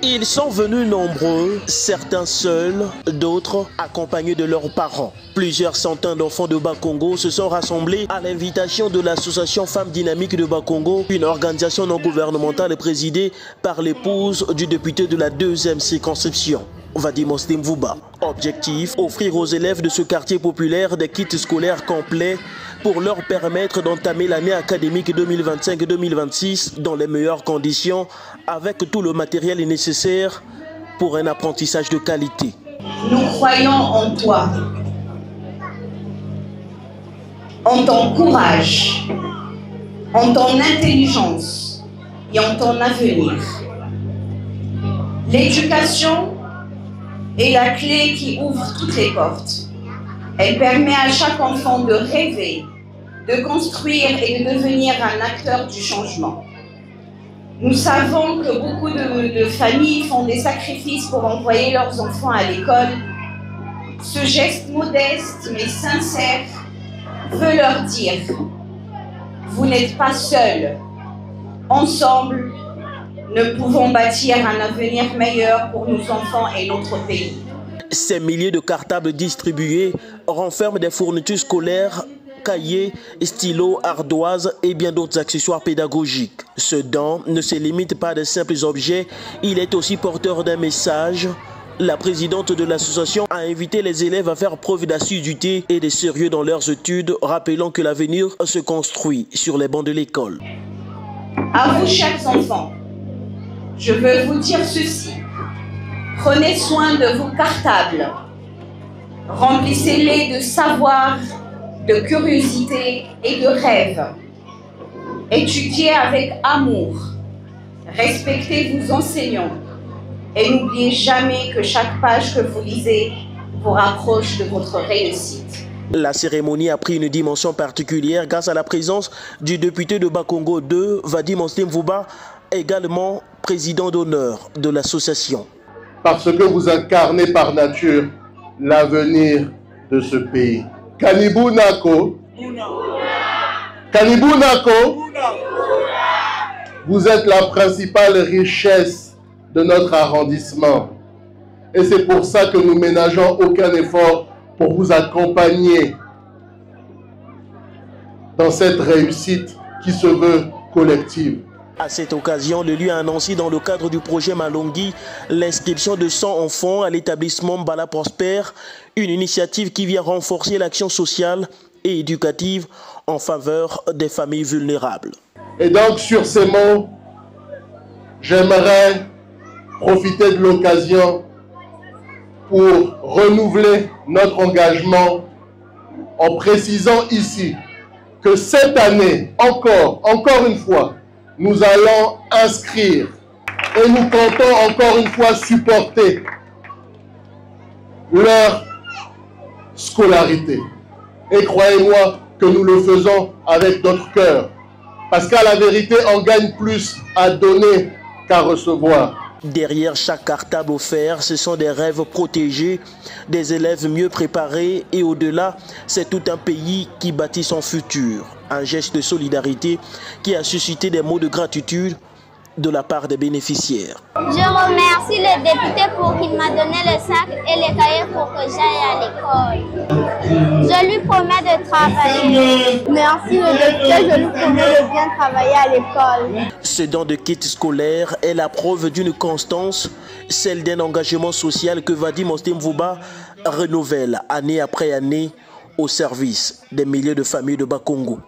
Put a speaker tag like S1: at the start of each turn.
S1: Ils sont venus nombreux, certains seuls, d'autres accompagnés de leurs parents. Plusieurs centaines d'enfants de Bas-Congo se sont rassemblés à l'invitation de l'association Femmes Dynamiques de Bas-Congo, une organisation non gouvernementale présidée par l'épouse du député de la 2e circonscription, Vadim Ostemvuba. Objectif, offrir aux élèves de ce quartier populaire des kits scolaires complets pour leur permettre d'entamer l'année académique 2025-2026 dans les meilleures conditions avec tout le matériel nécessaire pour un apprentissage de qualité.
S2: Nous croyons en toi, en ton courage, en ton intelligence et en ton avenir. L'éducation est la clé qui ouvre toutes les portes. Elle permet à chaque enfant de rêver, de construire et de devenir un acteur du changement. Nous savons que beaucoup de familles font des sacrifices pour envoyer leurs enfants à l'école. Ce geste modeste mais sincère veut leur dire: vous n'êtes pas seuls. Ensemble, nous pouvons bâtir un avenir meilleur pour nos enfants et notre pays.
S1: Ces milliers de cartables distribués renferment des fournitures scolaires, cahiers, stylos, ardoises et bien d'autres accessoires pédagogiques. Ce don ne se limite pas à de simples objets, il est aussi porteur d'un message. La présidente de l'association a invité les élèves à faire preuve d'assiduité et de sérieux dans leurs études, rappelant que l'avenir se construit sur les bancs de l'école.
S2: À vous, chers enfants, je veux vous dire ceci. Prenez soin de vos cartables. Remplissez-les de savoir, de curiosité et de rêve. Étudiez avec amour. Respectez vos enseignants. Et n'oubliez jamais que chaque page que vous lisez vous rapproche de votre réussite.
S1: La cérémonie a pris une dimension particulière grâce à la présence du député de Bas-Congo 2, Vadim Ostemvuba, également président d'honneur de l'association.
S3: Parce que vous incarnez par nature l'avenir de ce pays. Kanibou Nako, Kanibou Nako, vous êtes la principale richesse de notre arrondissement. Et c'est pour ça que nous ménageons aucun effort pour vous accompagner dans cette réussite qui se veut collective.
S1: À cette occasion, le lieu a annoncé dans le cadre du projet Malongi l'inscription de 100 enfants à l'établissement Bala Prosper, une initiative qui vient renforcer l'action sociale et éducative en faveur des familles vulnérables.
S3: Et donc sur ces mots, j'aimerais profiter de l'occasion pour renouveler notre engagement en précisant ici que cette année, encore une fois, nous allons inscrire et nous comptons encore une fois supporter leur scolarité. Et croyez-moi que nous le faisons avec notre cœur. Parce qu'à la vérité, on gagne plus à donner qu'à recevoir.
S1: Derrière chaque cartable offert, ce sont des rêves protégés, des élèves mieux préparés et au-delà, c'est tout un pays qui bâtit son futur. Un geste de solidarité qui a suscité des mots de gratitude de la part des bénéficiaires.
S4: Je remercie le député pour qu'il m'a donné le sac et les cahiers pour que j'aille à l'école. Je lui promets de travailler. Merci le député, je lui promets de bien travailler à l'école.
S1: Ce don de kit scolaire est la preuve d'une constance, celle d'un engagement social que Vadim Ostemvuba renouvelle année après année au service des milliers de familles de Bas-Congo.